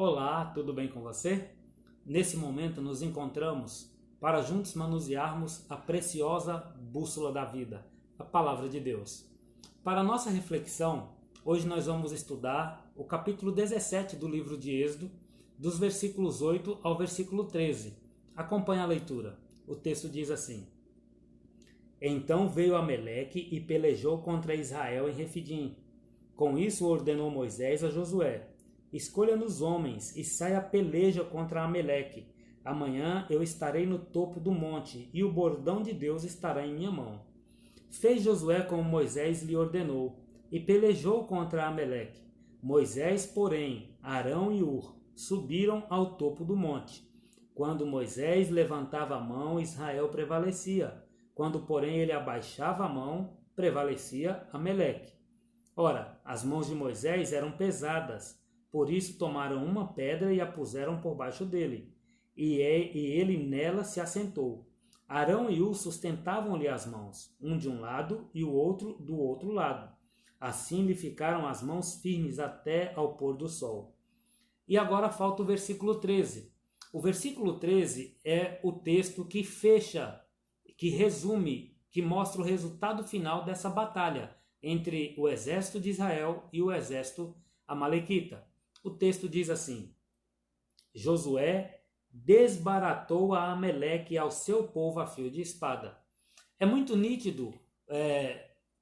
Olá, tudo bem com você? Nesse momento nos encontramos para juntos manusearmos a preciosa bússola da vida, a Palavra de Deus. Para nossa reflexão, hoje nós vamos estudar o capítulo 17 do livro de Êxodo, dos versículos 8 ao versículo 13. Acompanhe a leitura. O texto diz assim: Então veio Ameleque e pelejou contra Israel em Refidim. Com isso ordenou Moisés a Josué: Escolha-nos homens e saia a peleja contra Ameleque. Amanhã eu estarei no topo do monte e o bordão de Deus estará em minha mão. Fez Josué como Moisés lhe ordenou e pelejou contra Ameleque. Moisés, porém, Arão e Hur subiram ao topo do monte. Quando Moisés levantava a mão, Israel prevalecia. Quando, porém, ele abaixava a mão, prevalecia Ameleque. Ora, as mãos de Moisés eram pesadas, por isso tomaram uma pedra e a puseram por baixo dele, e ele nela se assentou. Arão e Hur sustentavam-lhe as mãos, um de um lado e o outro do outro lado. Assim lhe ficaram as mãos firmes até ao pôr do sol. E agora falta o versículo 13. O versículo 13 é o texto que fecha, que resume, que mostra o resultado final dessa batalha entre o exército de Israel e o exército amalequita. O texto diz assim: Josué desbaratou a Ameleque e ao seu povo a fio de espada. É muito nítido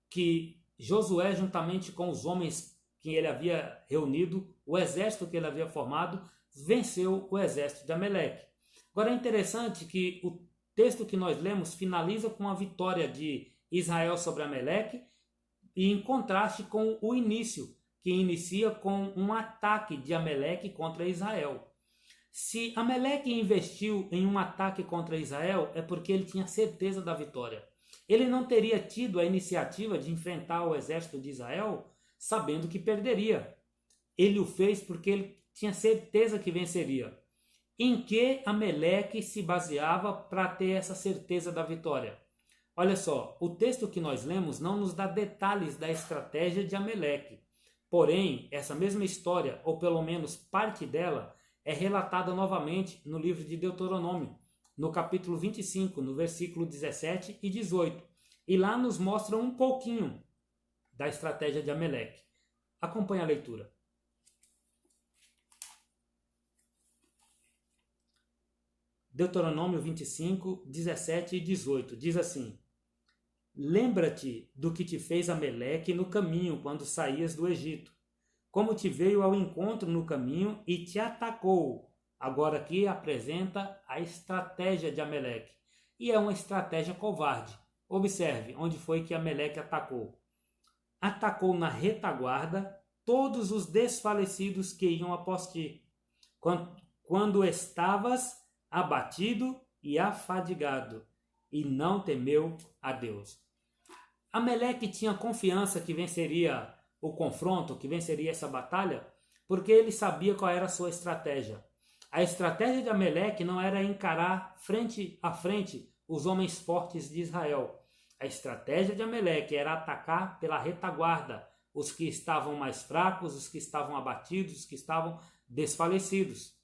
que Josué, juntamente com os homens que ele havia reunido, o exército que ele havia formado, venceu o exército de Ameleque. Agora é interessante que o texto que nós lemos finaliza com a vitória de Israel sobre Ameleque, e em contraste com o início, que inicia com um ataque de Ameleque contra Israel. Se Ameleque investiu em um ataque contra Israel, é porque ele tinha certeza da vitória. Ele não teria tido a iniciativa de enfrentar o exército de Israel sabendo que perderia. Ele o fez porque ele tinha certeza que venceria. Em que Ameleque se baseava para ter essa certeza da vitória? Olha só, o texto que nós lemos não nos dá detalhes da estratégia de Ameleque. Porém, essa mesma história, ou pelo menos parte dela, é relatada novamente no livro de Deuteronômio, no capítulo 25, no versículo 17 e 18. E lá nos mostra um pouquinho da estratégia de Ameleque. Acompanhe a leitura. Deuteronômio 25, 17 e 18 diz assim: Lembra-te do que te fez Ameleque no caminho quando saías do Egito, como te veio ao encontro no caminho e te atacou. Agora aqui apresenta a estratégia de Ameleque, e é uma estratégia covarde. Observe onde foi que Ameleque atacou. Atacou na retaguarda todos os desfalecidos que iam após ti, quando estavas abatido e afadigado, e não temeu a Deus. Ameleque tinha confiança que venceria o confronto, que venceria essa batalha, porque ele sabia qual era a sua estratégia. A estratégia de Ameleque não era encarar frente a frente os homens fortes de Israel. A estratégia de Ameleque era atacar pela retaguarda os que estavam mais fracos, os que estavam abatidos, os que estavam desfalecidos.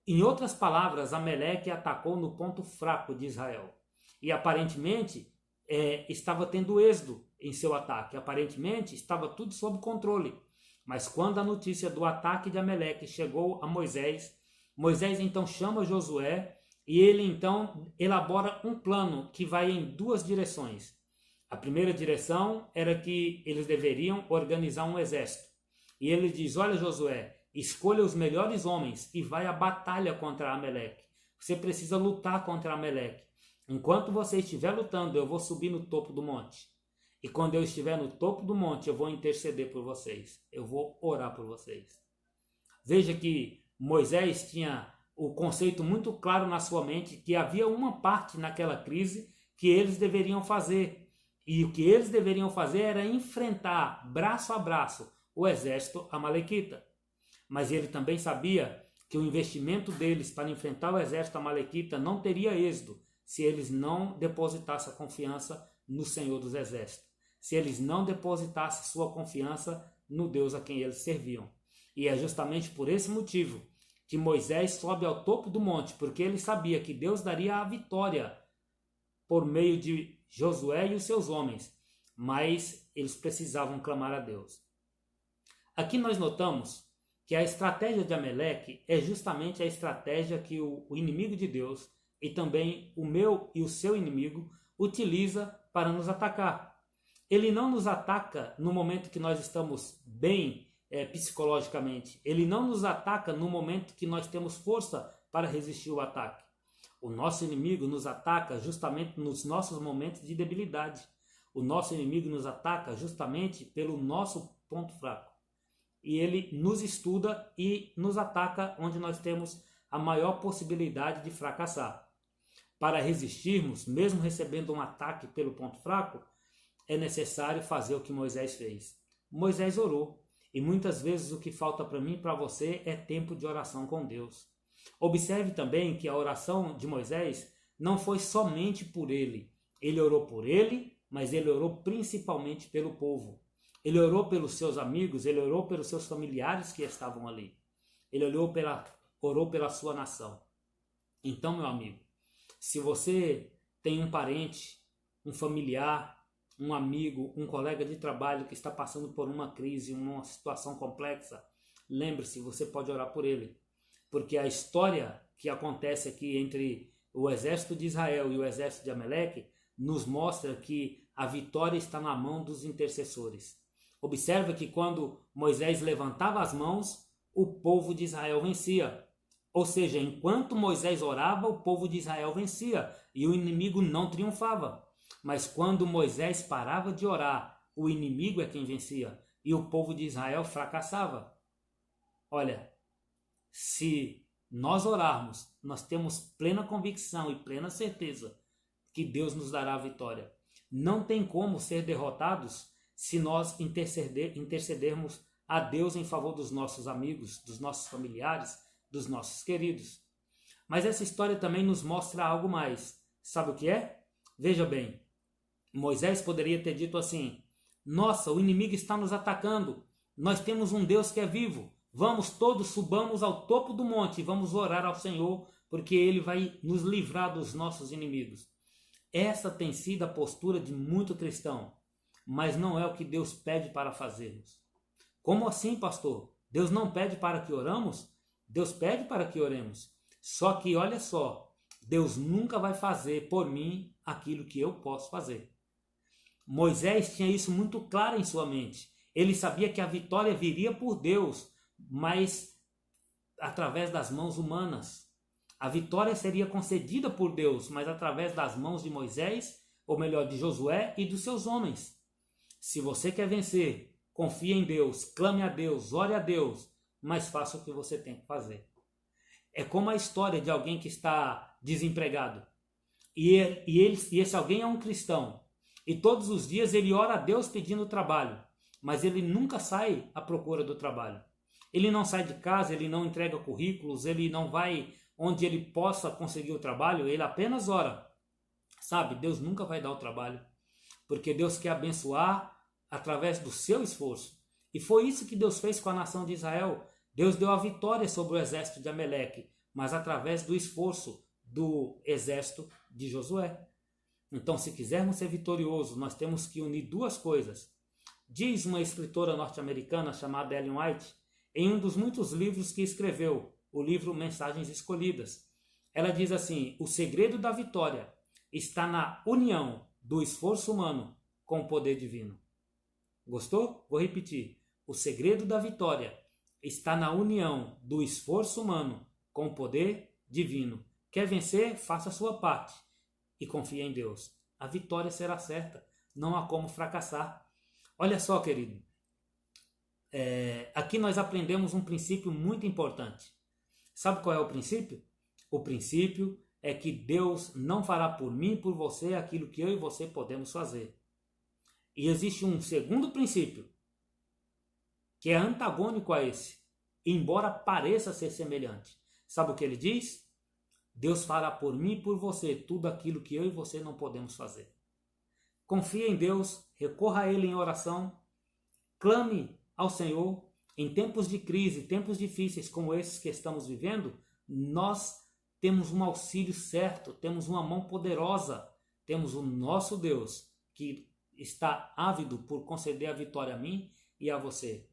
Em outras palavras, Ameleque atacou no ponto fraco de Israel. E aparentemente estava tendo êxodo em seu ataque. Aparentemente estava tudo sob controle. Mas quando a notícia do ataque de Ameleque chegou a Moisés, Moisés então chama Josué e ele então elabora um plano que vai em duas direções. A primeira direção era que eles deveriam organizar um exército. E ele diz: olha, Josué, escolha os melhores homens e vai à batalha contra Ameleque. Você precisa lutar contra Ameleque. Enquanto você estiver lutando, eu vou subir no topo do monte. E quando eu estiver no topo do monte, eu vou interceder por vocês. Eu vou orar por vocês. Veja que Moisés tinha o conceito muito claro na sua mente que havia uma parte naquela crise que eles deveriam fazer. E o que eles deveriam fazer era enfrentar braço a braço o exército amalequita. Mas ele também sabia que o investimento deles para enfrentar o exército amalequita não teria êxito se eles não depositassem a confiança no Senhor dos Exércitos, se eles não depositassem sua confiança no Deus a quem eles serviam. E é justamente por esse motivo que Moisés sobe ao topo do monte, porque ele sabia que Deus daria a vitória por meio de Josué e os seus homens, mas eles precisavam clamar a Deus. Aqui nós notamos que a estratégia de Ameleque é justamente a estratégia que o inimigo de Deus e também o meu e o seu inimigo utiliza para nos atacar. Ele não nos ataca no momento que nós estamos bem psicologicamente. Ele não nos ataca no momento que nós temos força para resistir ao ataque. O nosso inimigo nos ataca justamente nos nossos momentos de debilidade. O nosso inimigo nos ataca justamente pelo nosso ponto fraco. E ele nos estuda e nos ataca onde nós temos a maior possibilidade de fracassar. Para resistirmos, mesmo recebendo um ataque pelo ponto fraco, é necessário fazer o que Moisés fez. Moisés orou. E muitas vezes o que falta para mim e para você é tempo de oração com Deus. Observe também que a oração de Moisés não foi somente por ele. Ele orou por ele, mas ele orou principalmente pelo povo. Ele orou pelos seus amigos, ele orou pelos seus familiares que estavam ali. Ele orou pela sua nação. Então, meu amigo, se você tem um parente, um familiar, um amigo, um colega de trabalho que está passando por uma crise, uma situação complexa, lembre-se, você pode orar por ele. Porque a história que acontece aqui entre o exército de Israel e o exército de Ameleque nos mostra que a vitória está na mão dos intercessores. Observe que quando Moisés levantava as mãos, o povo de Israel vencia. Ou seja, enquanto Moisés orava, o povo de Israel vencia e o inimigo não triunfava. Mas quando Moisés parava de orar, o inimigo é quem vencia e o povo de Israel fracassava. Olha, se nós orarmos, nós temos plena convicção e plena certeza que Deus nos dará a vitória. Não tem como ser derrotados se nós intercedermos a Deus em favor dos nossos amigos, dos nossos familiares, dos nossos queridos. Mas essa história também nos mostra algo mais. Sabe o que é? Veja bem, Moisés poderia ter dito assim: nossa, o inimigo está nos atacando, nós temos um Deus que é vivo, vamos todos, subamos ao topo do monte e vamos orar ao Senhor, porque Ele vai nos livrar dos nossos inimigos. Essa tem sido a postura de muito cristão, mas não é o que Deus pede para fazermos. Como assim, pastor? Deus não pede para que oramos? Deus pede para que oremos. Só que, olha só, Deus nunca vai fazer por mim aquilo que eu posso fazer. Moisés tinha isso muito claro em sua mente. Ele sabia que a vitória viria por Deus, mas através das mãos humanas. A vitória seria concedida por Deus, mas através das mãos de Moisés, ou melhor, de Josué e dos seus homens. Se você quer vencer, confie em Deus, clame a Deus, ore a Deus, mas faça o que você tem que fazer. É como a história de alguém que está desempregado. E esse alguém é um cristão. E todos os dias ele ora a Deus pedindo trabalho, mas ele nunca sai à procura do trabalho. Ele não sai de casa, ele não entrega currículos, ele não vai onde ele possa conseguir o trabalho, ele apenas ora. Sabe, Deus nunca vai dar o trabalho, porque Deus quer abençoar através do seu esforço. E foi isso que Deus fez com a nação de Israel. Deus deu a vitória sobre o exército de Ameleque, mas através do esforço do exército de Josué. Então, se quisermos ser vitoriosos, nós temos que unir duas coisas. Diz uma escritora norte-americana chamada Ellen White, em um dos muitos livros que escreveu, o livro Mensagens Escolhidas. Ela diz assim: o segredo da vitória está na união do esforço humano com o poder divino. Gostou? Vou repetir. O segredo da vitória está na união do esforço humano com o poder divino. Quer vencer? Faça a sua parte e confie em Deus. A vitória será certa. Não há como fracassar. Olha só, querido. Aqui nós aprendemos um princípio muito importante. Sabe qual é o princípio? O princípio é que Deus não fará por mim e por você aquilo que eu e você podemos fazer. E existe um segundo princípio, que é antagônico a esse, embora pareça ser semelhante. Sabe o que ele diz? Deus fará por mim e por você tudo aquilo que eu e você não podemos fazer. Confie em Deus, recorra a Ele em oração, clame ao Senhor, Em tempos de crise, tempos difíceis como esses que estamos vivendo, nós temos um auxílio certo, temos uma mão poderosa, temos o nosso Deus que está ávido por conceder a vitória a mim e a você.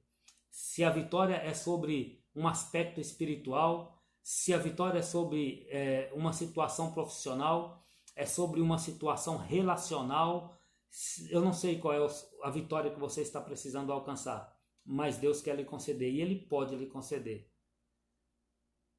Se a vitória é sobre um aspecto espiritual, se a vitória é sobre uma situação profissional, é sobre uma situação relacional, eu não sei qual é a vitória que você está precisando alcançar, mas Deus quer lhe conceder e Ele pode lhe conceder.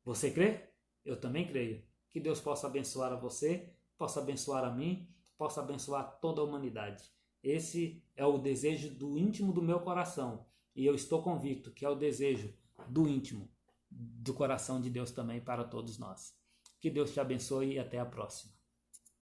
Você crê? Eu também creio. Que Deus possa abençoar a você, possa abençoar a mim, possa abençoar toda a humanidade. Esse é o desejo do íntimo do meu coração e eu estou convicto que é o desejo do íntimo do coração de Deus também para todos nós. Que Deus te abençoe e até a próxima.